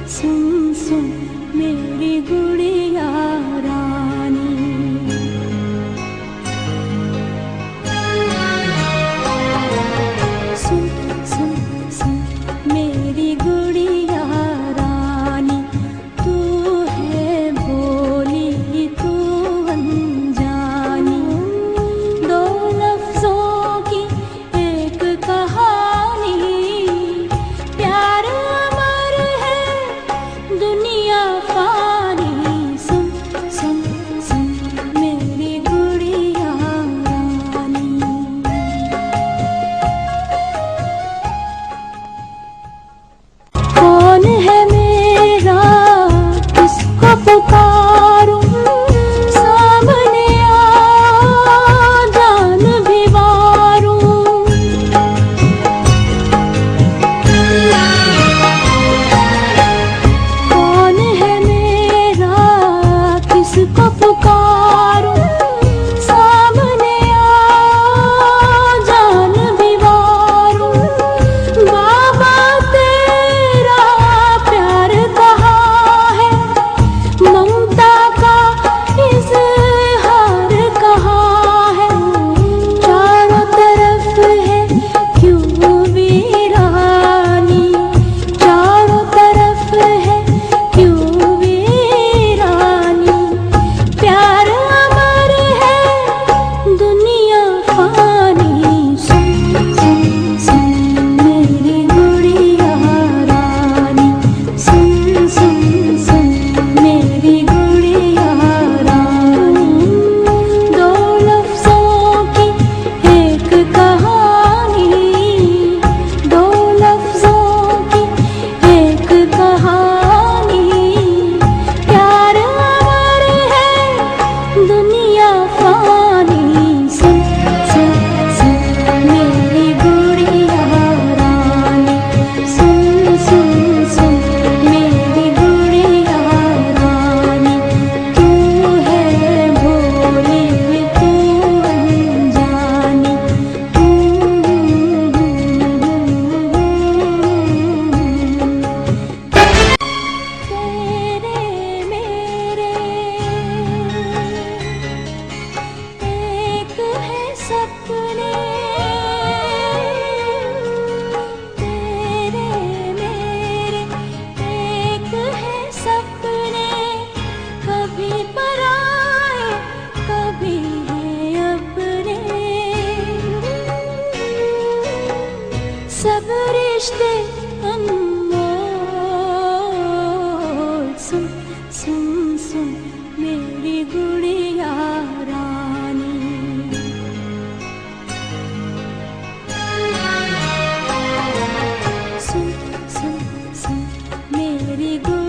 सुन सुन मेरी गुड़िया रानी। सुन सुन सुन मेरी गुड़िया रानी, तू है भोली तू अनजानी। दो लफ्जों की एक कहानी, प्यार अमर है दुनिया फानी। सुन सुन सुन मेरी गुड़िया रानी। कौन है मेरा किसको पुकारूं, सामने आ जान भी वारूं। कौन है मेरा किसको पुकारूं, सामने आ जान भी वारूं। बाबा तेरा प्यार कहाँ है, ममता का इज़हार कहाँ है। चारों तरफ है क्यों वीरानी, चारों तरफ है क्यों वीरानी। प्यार अमर है दुनिया फानी। सुन सुन सुन मेरी गुड़िया रानी। सुन सुन सुन मेरी गुड़िया रानी। दो लफ्जों की एक कहानी, दो लफ्जों की एक कहानी। प्यार अमर है दुनिया फानी। सुन सुन सुन मेरी गुड़िया रानी। सुन सुन सुन मेरी गुड़िया रानी, तू है भोली तू अनजानी। तेरे मेरे एक है सपने, तेरे मेरे एक है सपने। कभी पराए कभी है अपने, सब रिश्ते अनमोल। सुन सुन सुन मेरी गुड़िया रानी। सुन सुन सुन मेरी गुड़िया